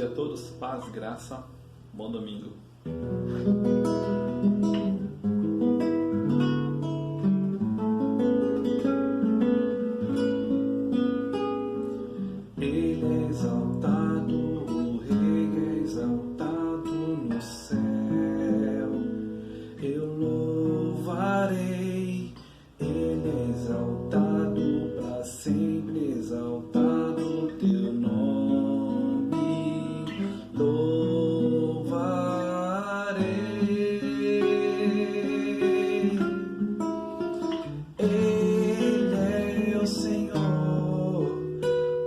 dia a todos, paz, graça, bom domingo. Ele é exaltado, o Rei é exaltado no céu. Eu louvarei, Ele é exaltado para sempre, exaltado o teu nome. Louvarei. Ele é o Senhor,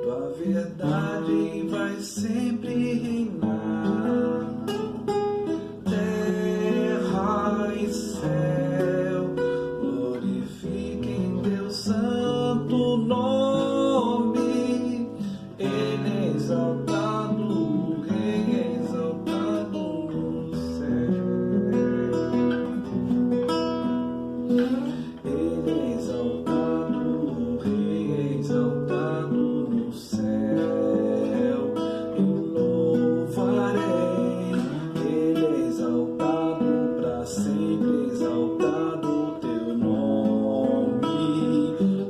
tua verdade vai sempre reinar. Terra e céu glorifiquem teu santo nome. Ele é exaltado, o Rei é exaltado no céu. Ele é exaltado, o Rei é exaltado no céu. Eu louvarei, Ele é exaltado para sempre, exaltado o teu nome.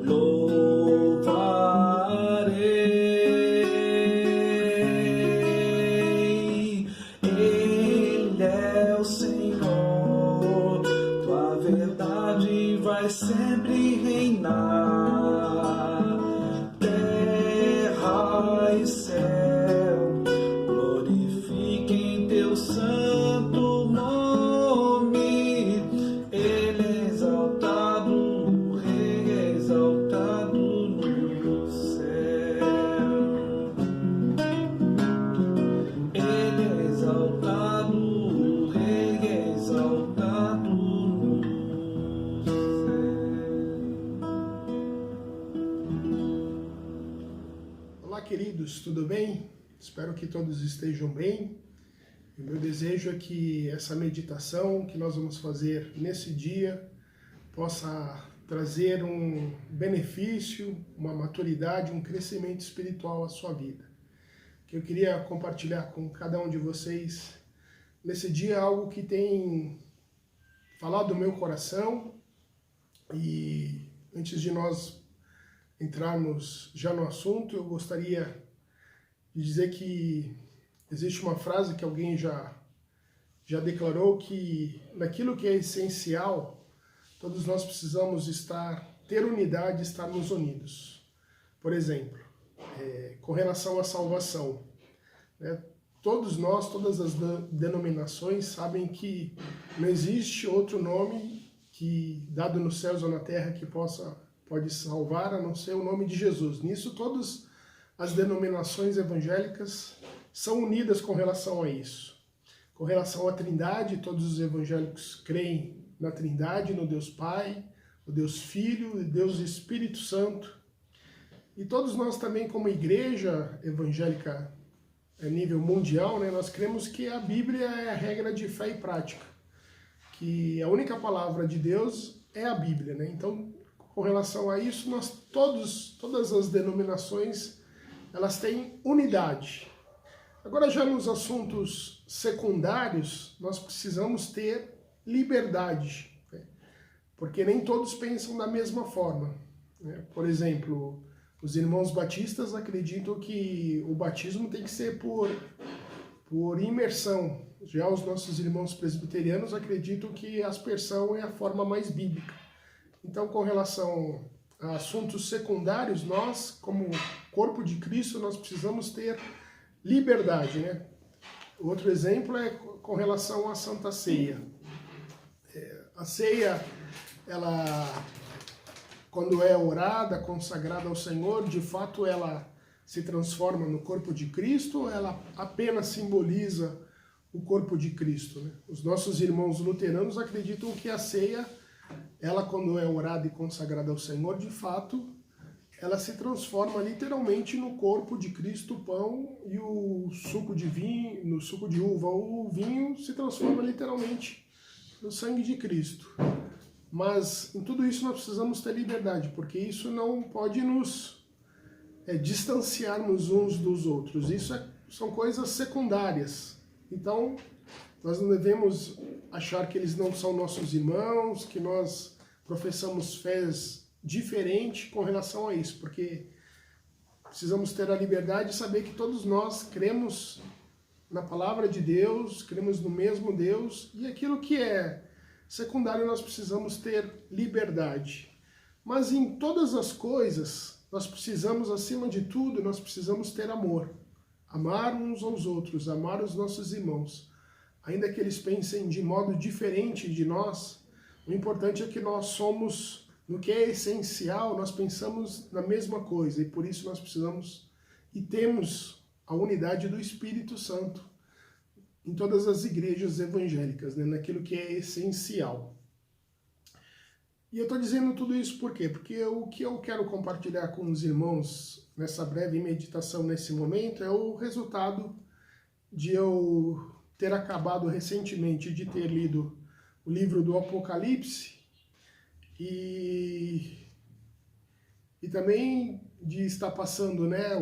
Louvarei. Ele é o Senhor, tua verdade vai sempre reinar. Terra e céu glorifiquem teu santo nome. Ele é exaltado, o Rei é exaltado no céu. Ele é exaltado, o Rei é exaltado no Olá, queridos, tudo bem? Espero que todos estejam bem. O meu desejo é que essa meditação que nós vamos fazer nesse dia possa trazer um benefício, uma maturidade, um crescimento espiritual à sua vida. Que eu queria compartilhar com cada um de vocês nesse dia algo que tem falado do meu coração. E antes de nós entrarmos já no assunto, eu gostaria de dizer que existe uma frase que alguém já declarou, que naquilo que é essencial, todos nós precisamos ter unidade, estarmos unidos. Por exemplo, com relação à salvação, né? Todos nós, todas as denominações sabem que não existe outro nome que, dado nos céus ou na terra, que pode salvar, a não ser o nome de Jesus. Nisso, todas as denominações evangélicas são unidas com relação a isso. Com relação à Trindade, todos os evangélicos creem na Trindade, no Deus Pai, no Deus Filho e Deus Espírito Santo. E todos nós também, como igreja evangélica a nível mundial, né, nós cremos que a Bíblia é a regra de fé e prática, que a única palavra de Deus é a Bíblia, né? Então, com relação a isso, todas as denominações, elas têm unidade. Agora, já nos assuntos secundários, nós precisamos ter liberdade, né? Porque nem todos pensam da mesma forma, né? Por exemplo, os irmãos batistas acreditam que o batismo tem que ser por imersão. Já os nossos irmãos presbiterianos acreditam que a aspersão é a forma mais bíblica. Então, com relação a assuntos secundários, nós, como corpo de Cristo, nós precisamos ter liberdade, né? Outro exemplo é com relação à Santa Ceia. A ceia, ela, quando é orada, consagrada ao Senhor, de fato ela se transforma no corpo de Cristo, ela apenas simboliza o corpo de Cristo, né? Os nossos irmãos luteranos acreditam que a ceia, ela, quando é orada e consagrada ao Senhor, de fato, ela se transforma literalmente no corpo de Cristo, o pão, e o suco de vinho, no suco de uva, o vinho se transforma literalmente no sangue de Cristo. Mas em tudo isso nós precisamos ter liberdade, porque isso não pode nos distanciarmos uns dos outros. Isso é são coisas secundárias. Então, nós não devemos achar que eles não são nossos irmãos, que nós professamos fés diferente com relação a isso, porque precisamos ter a liberdade de saber que todos nós cremos na palavra de Deus, cremos no mesmo Deus, e aquilo que é secundário nós precisamos ter liberdade. Mas em todas as coisas, nós precisamos, acima de tudo, nós precisamos ter amor. Amar uns aos outros, amar os nossos irmãos. Ainda que eles pensem de modo diferente de nós, o importante é que nós somos, no que é essencial, nós pensamos na mesma coisa, e por isso nós precisamos e temos a unidade do Espírito Santo em todas as igrejas evangélicas, né, naquilo que é essencial. E eu estou dizendo tudo isso por quê? Porque o que eu quero compartilhar com os irmãos nessa breve meditação nesse momento é o resultado de eu ter acabado recentemente de ter lido o livro do Apocalipse e também de estar passando, né,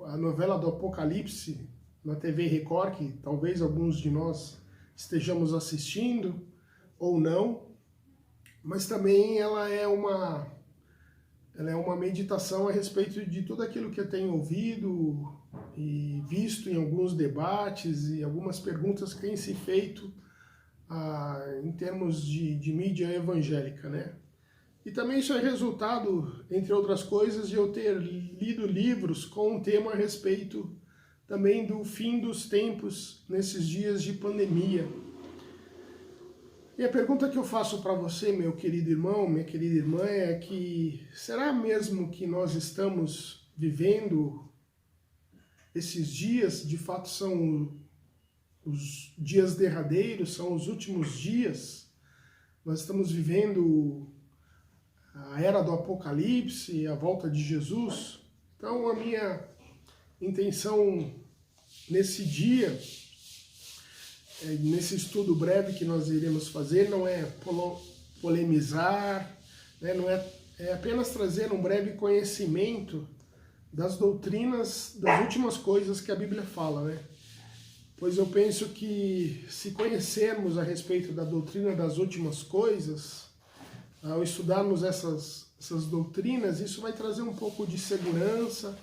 a novela do Apocalipse na TV Record, que talvez alguns de nós estejamos assistindo ou não, mas também ela é uma meditação a respeito de tudo aquilo que eu tenho ouvido e visto em alguns debates e algumas perguntas que têm se feito em termos de mídia evangélica, né? E também isso é resultado, entre outras coisas, de eu ter lido livros com um tema a respeito também do fim dos tempos nesses dias de pandemia. E a pergunta que eu faço para você, meu querido irmão, minha querida irmã, é que será mesmo que nós estamos vivendo esses dias, de fato são os dias derradeiros, são os últimos dias? Nós estamos vivendo a era do Apocalipse, a volta de Jesus? Então a minha intenção nesse dia, nesse estudo breve que nós iremos fazer, não é polemizar, né? Não é apenas trazer um breve conhecimento das doutrinas, das últimas coisas que a Bíblia fala, né? Pois eu penso que se conhecermos a respeito da doutrina das últimas coisas, ao estudarmos essas doutrinas, isso vai trazer um pouco de segurança,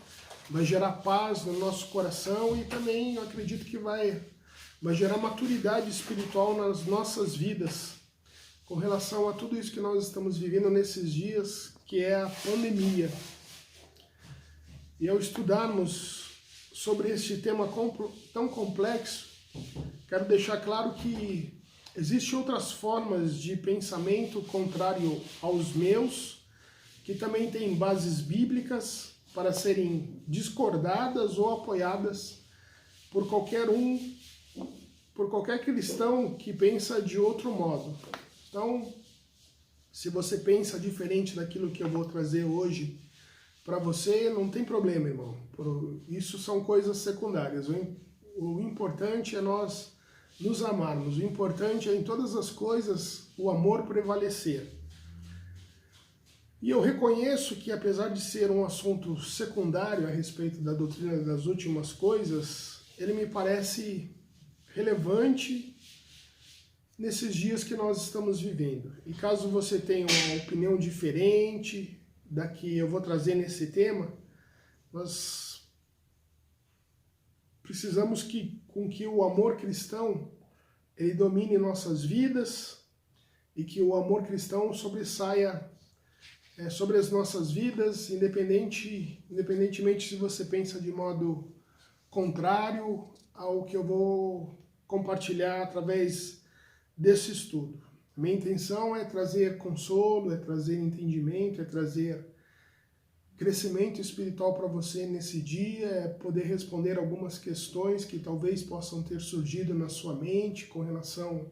vai gerar paz no nosso coração e também eu acredito que vai gerar maturidade espiritual nas nossas vidas com relação a tudo isso que nós estamos vivendo nesses dias, que é a pandemia. E ao estudarmos sobre este tema tão complexo, quero deixar claro que existem outras formas de pensamento contrário aos meus, que também têm bases bíblicas para serem discordadas ou apoiadas por qualquer cristão que pensa de outro modo. Então, se você pensa diferente daquilo que eu vou trazer hoje para você, não tem problema, irmão. Isso são coisas secundárias. O importante é nós nos amarmos. O importante é, em todas as coisas, o amor prevalecer. E eu reconheço que, apesar de ser um assunto secundário a respeito da doutrina das últimas coisas, ele me parece relevante nesses dias que nós estamos vivendo. E caso você tenha uma opinião diferente da que eu vou trazer nesse tema, nós precisamos que o amor cristão ele domine nossas vidas e que o amor cristão sobressaia sobre as nossas vidas, independentemente se você pensa de modo contrário ao que eu vou compartilhar através desse estudo. Minha intenção é trazer consolo, é trazer entendimento, é trazer crescimento espiritual para você nesse dia, é poder responder algumas questões que talvez possam ter surgido na sua mente com relação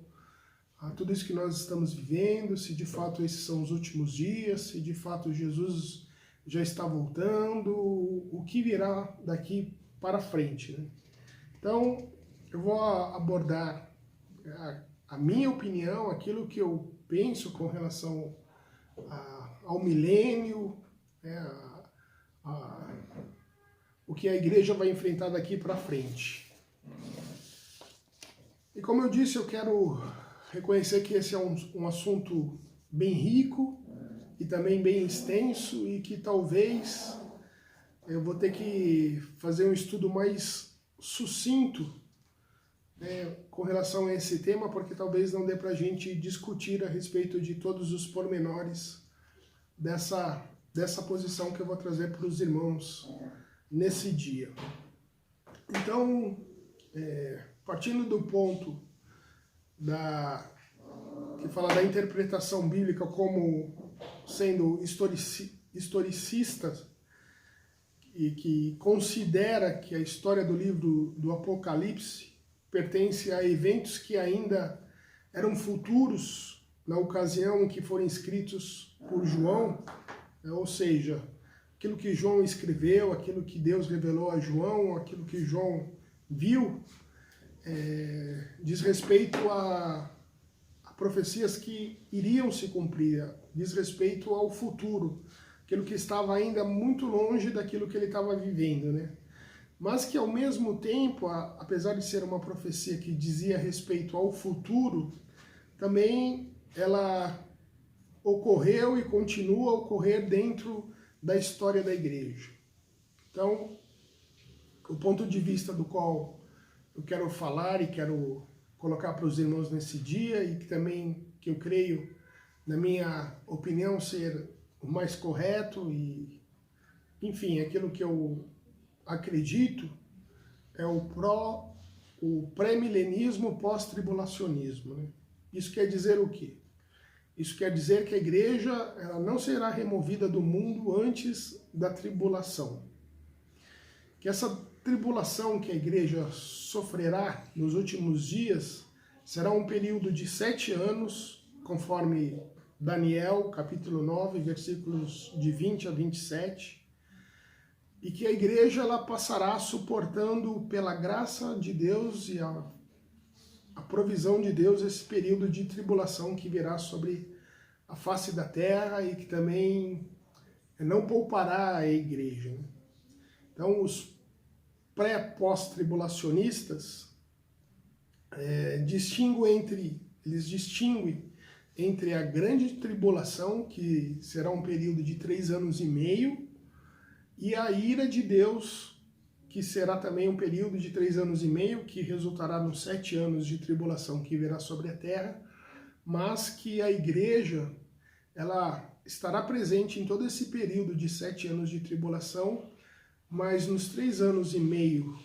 a tudo isso que nós estamos vivendo, se de fato esses são os últimos dias, se de fato Jesus já está voltando, o que virá daqui para frente, né? Então, eu vou abordar a minha opinião, aquilo que eu penso com relação ao milênio, o que a igreja vai enfrentar daqui para frente. E como eu disse, eu quero reconhecer que esse é um assunto bem rico e também bem extenso e que talvez eu vou ter que fazer um estudo mais sucinto, né, com relação a esse tema, porque talvez não dê para a gente discutir a respeito de todos os pormenores dessa posição que eu vou trazer para os irmãos nesse dia. Então, partindo do ponto que fala da interpretação bíblica como sendo historicista e que considera que a história do livro do Apocalipse pertence a eventos que ainda eram futuros na ocasião em que foram escritos por João, ou seja, aquilo que João escreveu, aquilo que Deus revelou a João, aquilo que João viu, diz respeito a profecias que iriam se cumprir, diz respeito ao futuro, aquilo que estava ainda muito longe daquilo que ele estava vivendo, né? Mas que ao mesmo tempo, apesar de ser uma profecia que dizia respeito ao futuro, também ela ocorreu e continua a ocorrer dentro da história da igreja. Então, o ponto de vista do qual eu quero falar e quero colocar para os irmãos nesse dia, e que eu creio, na minha opinião, ser o mais correto e, enfim, aquilo que eu acredito, é o pré-milenismo pós-tribulacionismo, né? Isso quer dizer o quê? Isso quer dizer que a igreja ela não será removida do mundo antes da tribulação. Que essa tribulação que a igreja sofrerá nos últimos dias será um período de 7 anos, conforme Daniel, capítulo 9, versículos de 20 a 27, e que a igreja ela passará suportando pela graça de Deus e a provisão de Deus esse período de tribulação que virá sobre a face da terra e que também não poupará a igreja, né? Então, os pré-pós-tribulacionistas distinguem entre a grande tribulação, que será um período de 3 anos e meio, e a ira de Deus, que será também um período de 3 anos e meio, que resultará nos 7 anos de tribulação que virá sobre a terra, mas que a igreja ela estará presente em todo esse período de 7 anos de tribulação, mas nos 3 anos e meio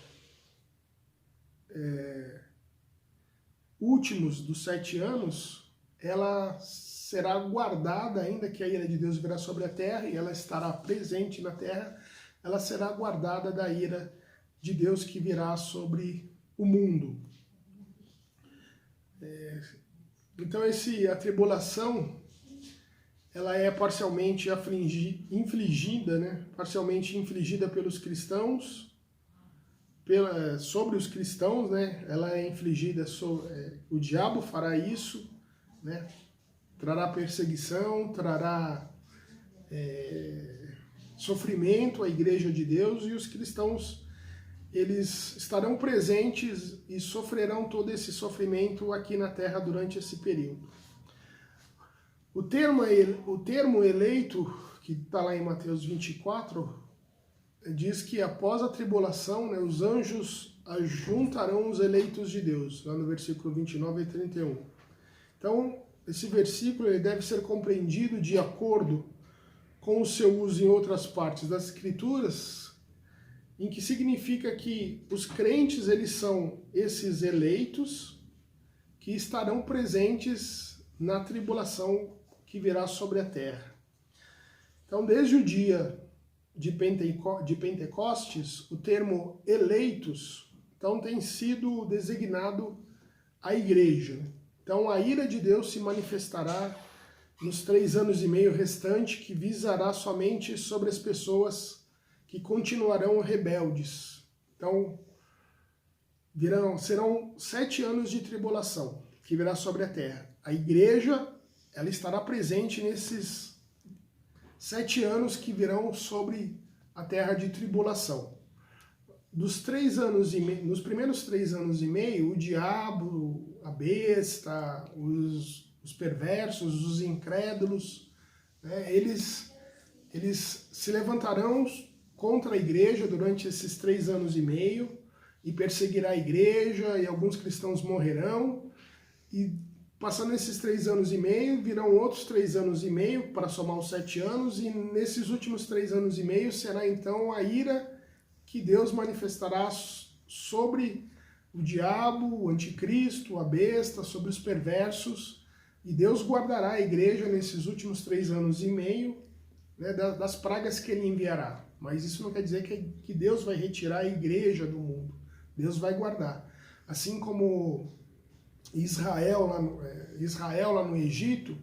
últimos dos 7 anos, ela será guardada, ainda que a ira de Deus virá sobre a terra, e ela estará presente na terra, ela será guardada da ira de Deus que virá sobre o mundo. Então a tribulação, ela é parcialmente infligida, né? Parcialmente infligida pelos cristãos, sobre os cristãos, né? Ela é infligida, o diabo fará isso, né? Trará perseguição, trará sofrimento à igreja de Deus, e os cristãos eles estarão presentes e sofrerão todo esse sofrimento aqui na terra durante esse período. O termo eleito, que está lá em Mateus 24, diz que após a tribulação, né, os anjos ajuntarão os eleitos de Deus, lá no versículo 29 e 31. Então, esse versículo ele deve ser compreendido de acordo com o seu uso em outras partes das Escrituras, em que significa que os crentes eles são esses eleitos que estarão presentes na tribulação que virá sobre a terra. Então, desde o dia de Pentecostes, o termo eleitos então tem sido designado à igreja. Então, a ira de Deus se manifestará nos 3 anos e meio restantes, que visará somente sobre as pessoas que continuarão rebeldes. Então, serão 7 anos de tribulação que virá sobre a terra. A igreja ela estará presente nesses 7 anos que virão sobre a terra de tribulação. dos 3 anos e meio, nos primeiros 3 anos e meio, o diabo, a besta, os perversos, os incrédulos, né, eles se levantarão contra a igreja durante esses 3 anos e meio e perseguirá a igreja, e alguns cristãos morrerão, e passando esses 3 anos e meio, virão outros 3 anos e meio para somar os 7 anos, e nesses últimos 3 anos e meio será então a ira que Deus manifestará sobre o diabo, o anticristo, a besta, sobre os perversos, e Deus guardará a igreja nesses últimos 3 anos e meio, né, das pragas que ele enviará. Mas isso não quer dizer que Deus vai retirar a igreja do mundo. Deus vai guardar. Assim como Israel lá no Egito,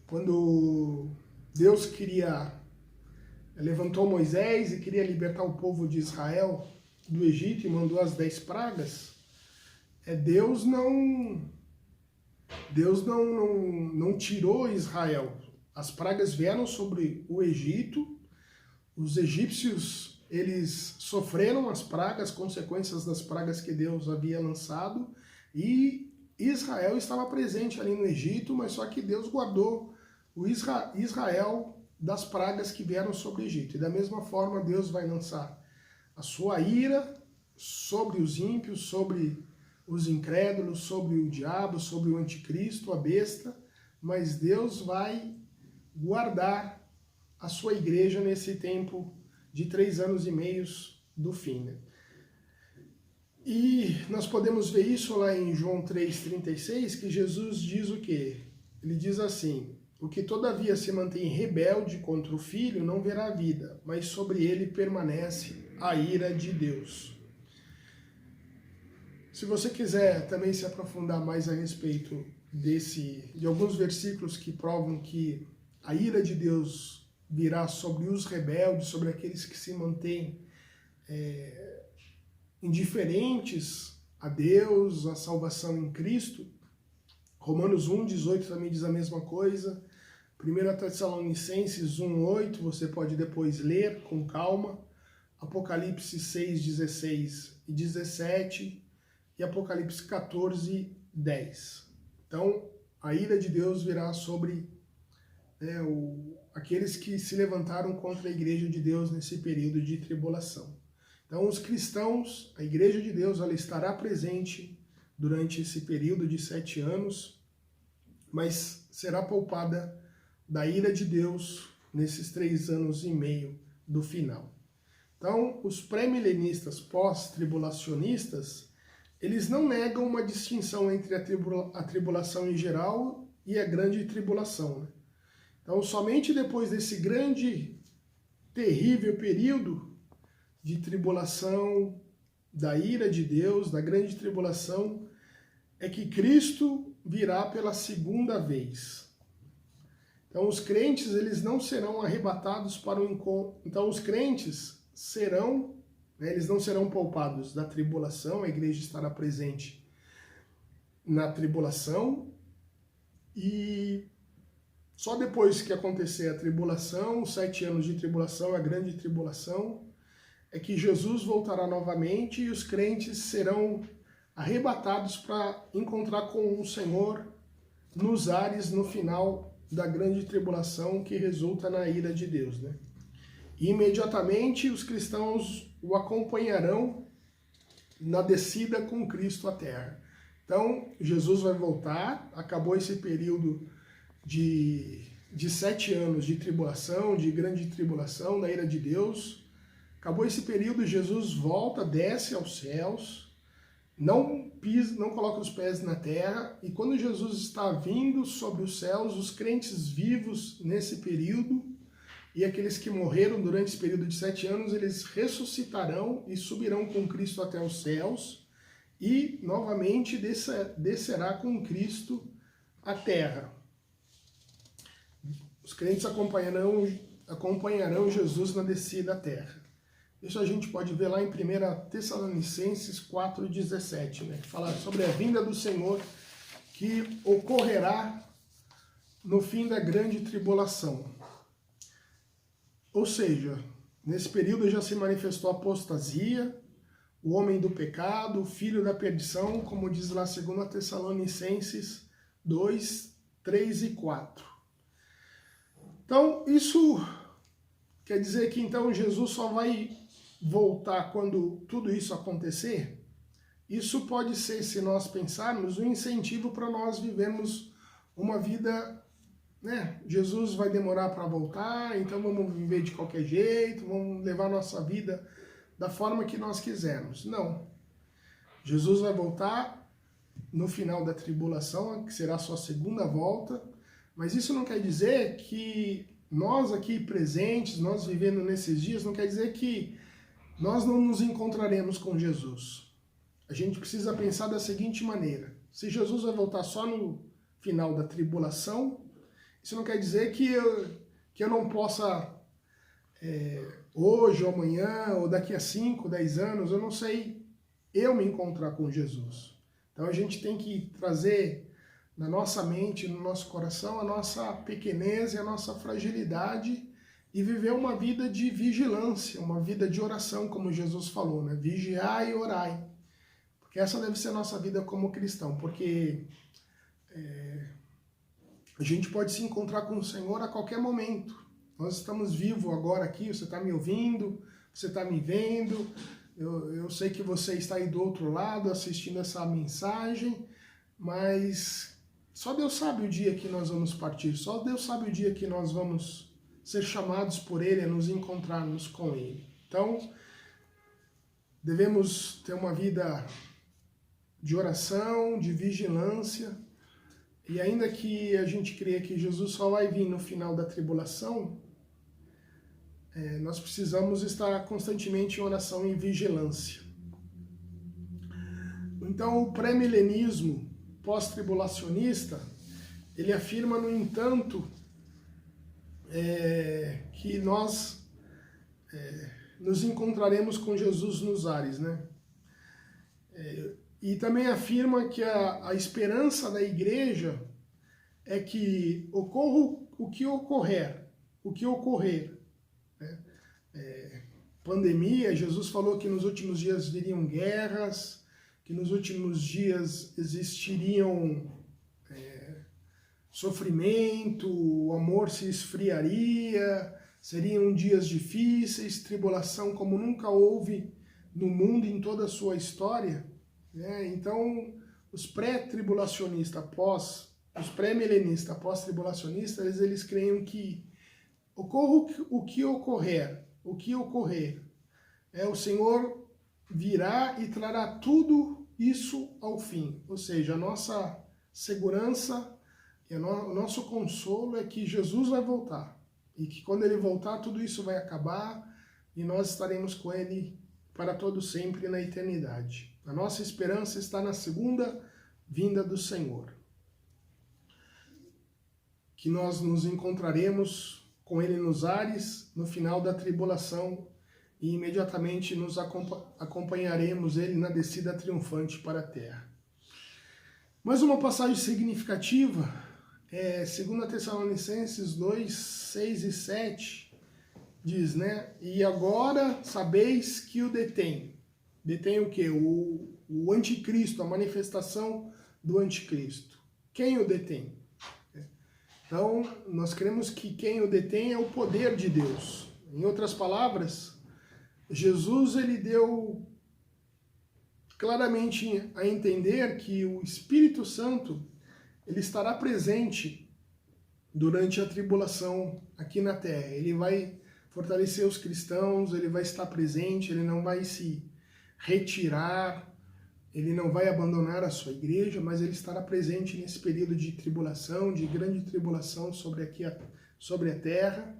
quando Deus levantou Moisés e queria libertar o povo de Israel do Egito e mandou as 10 pragas, Deus não tirou Israel. As pragas vieram sobre o Egito, os egípcios, eles sofreram as pragas, consequências das pragas que Deus havia lançado, e Israel estava presente ali no Egito, mas só que Deus guardou o Israel das pragas que vieram sobre o Egito. E da mesma forma Deus vai lançar a sua ira sobre os ímpios, sobre os incrédulos, sobre o diabo, sobre o anticristo, a besta, mas Deus vai guardar a sua igreja nesse tempo de 3 anos e meio do fim, né? E nós podemos ver isso lá em João 3,36, que Jesus diz o quê? Ele diz assim: o que todavia se mantém rebelde contra o Filho não verá a vida, mas sobre ele permanece a ira de Deus. Se você quiser também se aprofundar mais a respeito de alguns versículos que provam que a ira de Deus virá sobre os rebeldes, sobre aqueles que se mantêm indiferentes a Deus, a salvação em Cristo, Romanos 1,18 também diz a mesma coisa, 1 Tessalonicenses 1,8, você pode depois ler com calma, Apocalipse 6,16 e 17 e Apocalipse 14:10. Então, a ira de Deus virá sobre aqueles que se levantaram contra a igreja de Deus nesse período de tribulação. Então, os cristãos, a igreja de Deus, ela estará presente durante esse período de 7 anos, mas será poupada da ira de Deus nesses 3 anos e meio do final. Então, os pré-milenistas, pós-tribulacionistas, eles não negam uma distinção entre a tribulação em geral e a grande tribulação, né? Então, somente depois desse grande, terrível período de tribulação, da ira de Deus, da grande tribulação, é que Cristo virá pela segunda vez. Então, os crentes, eles não serão arrebatados para o encontro. Então, os crentes serão, eles não serão poupados da tribulação, a igreja estará presente na tribulação, e só depois que acontecer a tribulação, os 7 anos de tribulação, a grande tribulação, é que Jesus voltará novamente e os crentes serão arrebatados para encontrar com o Senhor nos ares no final da grande tribulação que resulta na ira de Deus, né? E imediatamente os cristãos o acompanharão na descida com Cristo à terra. Então, Jesus vai voltar, acabou esse período de 7 anos de tribulação, de grande tribulação, da ira de Deus. Acabou esse período, Jesus volta, desce aos céus, não coloca os pés na terra, e quando Jesus está vindo sobre os céus, os crentes vivos nesse período, e aqueles que morreram durante esse período de 7 anos, eles ressuscitarão e subirão com Cristo até os céus, e novamente descerá com Cristo à terra. Os crentes acompanharão Jesus na descida à terra. Isso a gente pode ver lá em 1 Tessalonicenses 4,17, né, que fala sobre a vinda do Senhor que ocorrerá no fim da grande tribulação. Ou seja, nesse período já se manifestou a apostasia, o homem do pecado, o filho da perdição, como diz lá 2 Tessalonicenses 2, 3 e 4. Então, isso quer dizer que então Jesus só vai voltar quando tudo isso acontecer? Isso pode ser, se nós pensarmos, um incentivo para nós vivermos uma vida, né? Jesus vai demorar para voltar, então vamos viver de qualquer jeito, vamos levar nossa vida da forma que nós quisermos. Não. Jesus vai voltar no final da tribulação, que será a sua segunda volta, mas isso não quer dizer que nós aqui presentes, nós vivendo nesses dias, não quer dizer que nós não nos encontraremos com Jesus. A gente precisa pensar da seguinte maneira: se Jesus vai voltar só no final da tribulação, isso não quer dizer que eu não possa, hoje ou amanhã, ou daqui a 5, 10 anos, eu não sei, eu me encontrar com Jesus. Então a gente tem que trazer na nossa mente, no nosso coração, a nossa pequenez e a nossa fragilidade e viver uma vida de vigilância, uma vida de oração, como Jesus falou, né? Vigiai e orai. Porque essa deve ser a nossa vida como cristão, porque a gente pode se encontrar com o Senhor a qualquer momento. Nós estamos vivos agora aqui, você está me ouvindo, você está me vendo, eu sei que você está aí do outro lado assistindo essa mensagem, mas só Deus sabe o dia que nós vamos partir, só Deus sabe o dia que nós vamos ser chamados por Ele a nos encontrarmos com Ele. Então, devemos ter uma vida de oração, de vigilância, e ainda que a gente creia que Jesus só vai vir no final da tribulação, nós precisamos estar constantemente em oração e em vigilância. Então, o pré-milenismo pós-tribulacionista, ele afirma, no entanto, que nós nos encontraremos com Jesus nos ares, né? E também afirma que a esperança da igreja é que ocorra o que ocorrer. Né? Pandemia, Jesus falou que nos últimos dias viriam guerras, que nos últimos dias existiriam sofrimento, o amor se esfriaria, seriam dias difíceis, tribulação como nunca houve no mundo em toda a sua história. Então, os pré-tribulacionistas, os pré-milenistas, pós-tribulacionistas, eles creem que ocorra o que ocorrer, o Senhor virá e trará tudo isso ao fim. Ou seja, a nossa segurança e o nosso consolo é que Jesus vai voltar. E que quando Ele voltar, tudo isso vai acabar e nós estaremos com Ele para todo sempre na eternidade. A nossa esperança está na segunda vinda do Senhor. Que nós nos encontraremos com Ele nos ares, no final da tribulação, e imediatamente nos acompanharemos Ele na descida triunfante para a terra. Mais uma passagem significativa é 2 Tessalonicenses 2, 6 e 7, diz, né? E agora sabeis que o detém. Detém o quê? O anticristo, a manifestação do anticristo. Quem o detém? Então, nós cremos que quem o detém é o poder de Deus. Em outras palavras, Jesus ele deu claramente a entender que o Espírito Santo ele estará presente durante a tribulação aqui na Terra. Ele vai fortalecer os cristãos, ele vai estar presente, ele não vai se retirar, ele não vai abandonar a sua igreja, mas ele estará presente nesse período de tribulação, de grande tribulação sobre a terra,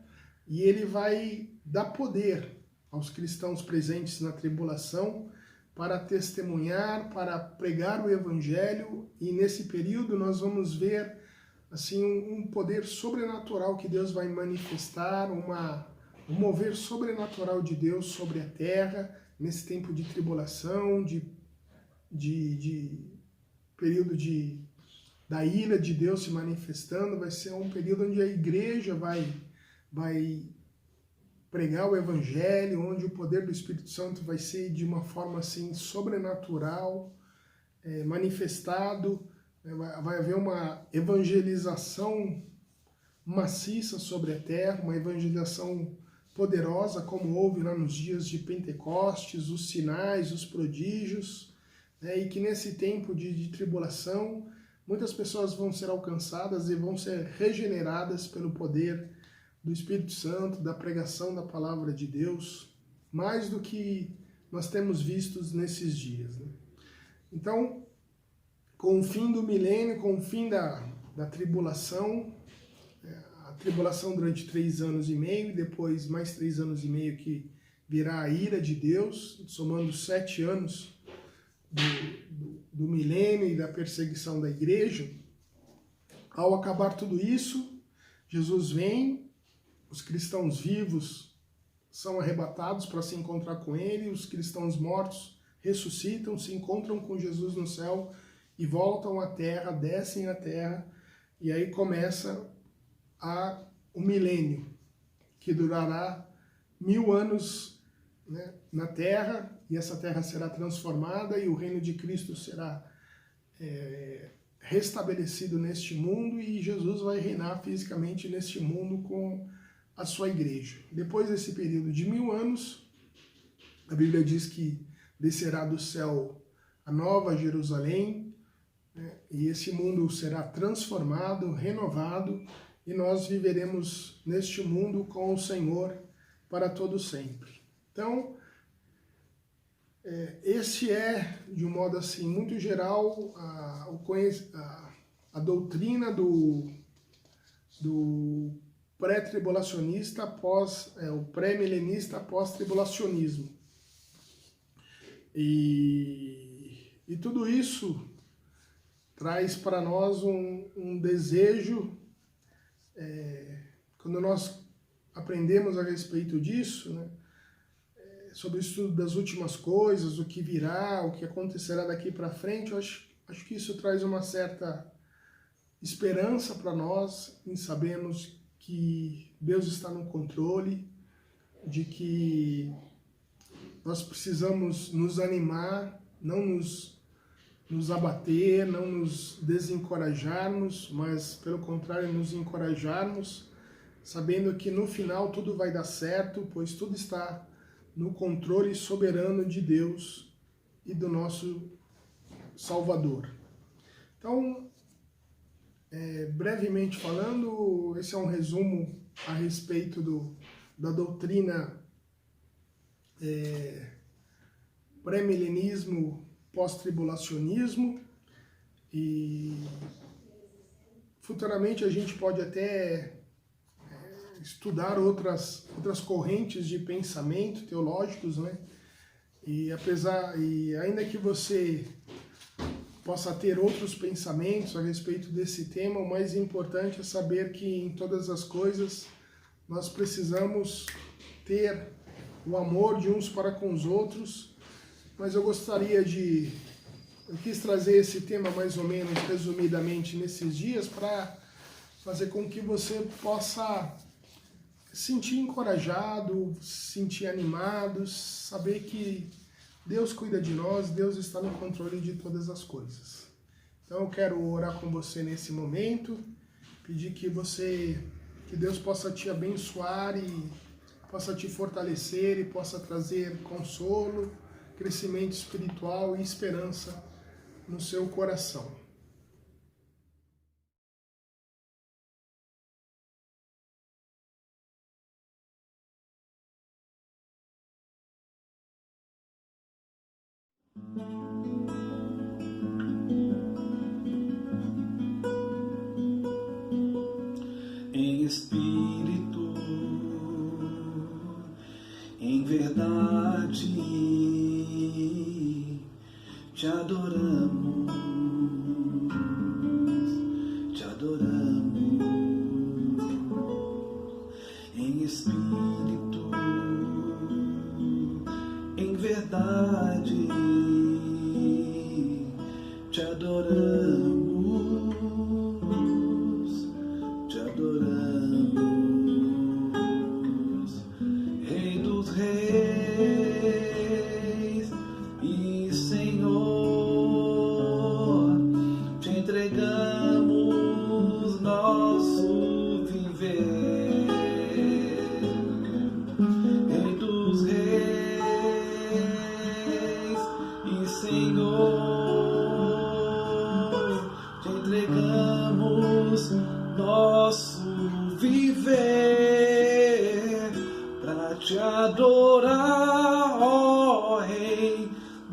e ele vai dar poder aos cristãos presentes na tribulação para testemunhar, para pregar o evangelho, e nesse período nós vamos ver assim um poder sobrenatural que Deus vai manifestar, um mover sobrenatural de Deus sobre a terra, nesse tempo de tribulação, de período da ira de Deus se manifestando. Vai ser um período onde a igreja vai pregar o Evangelho, onde o poder do Espírito Santo vai ser de uma forma assim sobrenatural, manifestado, vai haver uma evangelização maciça sobre a terra, uma evangelização poderosa, como houve lá nos dias de Pentecostes, os sinais, os prodígios, e que nesse tempo de tribulação, muitas pessoas vão ser alcançadas e vão ser regeneradas pelo poder do Espírito Santo, da pregação da palavra de Deus, mais do que nós temos vistos nesses dias. Então, com o fim do milênio, com o fim da tribulação, a tribulação durante 3 anos e meio, e depois mais 3 anos e meio que virá a ira de Deus, somando 7 anos do milênio e da perseguição da igreja. Ao acabar tudo isso, Jesus vem, os cristãos vivos são arrebatados para se encontrar com ele, os cristãos mortos ressuscitam, se encontram com Jesus no céu e voltam à terra, descem à terra, e aí começa o milênio, que durará 1000 anos, na terra, e essa terra será transformada e o reino de Cristo será restabelecido neste mundo, e Jesus vai reinar fisicamente neste mundo com a sua igreja. Depois desse período de 1000 anos, a Bíblia diz que descerá do céu a nova Jerusalém, e esse mundo será transformado, renovado, e nós viveremos neste mundo com o Senhor para todo sempre. Então, esse de um modo assim, muito geral, a doutrina do pré-tribulacionista, o pré-milenista pós-tribulacionismo. E tudo isso traz para nós um desejo, quando nós aprendemos a respeito disso, sobre o estudo das últimas coisas, o que virá, o que acontecerá daqui para frente, eu acho que isso traz uma certa esperança para nós, em sabermos que Deus está no controle, de que nós precisamos nos animar, não nos abater, não nos desencorajarmos, mas pelo contrário nos encorajarmos, sabendo que no final tudo vai dar certo, pois tudo está no controle soberano de Deus e do nosso Salvador. Então, brevemente falando, esse é um resumo a respeito da doutrina pré-milenismo, pós-tribulacionismo, e futuramente a gente pode até estudar outras correntes de pensamento teológicos, E ainda que você possa ter outros pensamentos a respeito desse tema, o mais importante é saber que em todas as coisas nós precisamos ter o amor de uns para com os outros, mas eu quis trazer esse tema mais ou menos resumidamente nesses dias para fazer com que você possa sentir encorajado, sentir animado, saber que Deus cuida de nós, Deus está no controle de todas as coisas. Então eu quero orar com você nesse momento, pedir que Deus possa te abençoar e possa te fortalecer e possa trazer consolo, crescimento espiritual e esperança no seu coração. Em espírito, em verdade, te adoramos, em espírito, em verdade, te adoramos,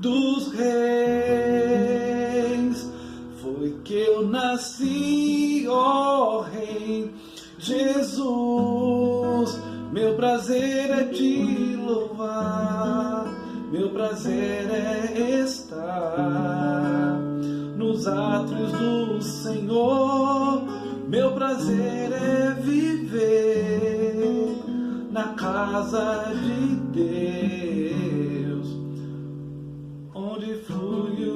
dos reis. Foi que eu nasci, ó Rei Jesus. Meu prazer é te louvar, meu prazer é estar nos átrios do Senhor. Meu prazer é viver na casa de Deus, onde flui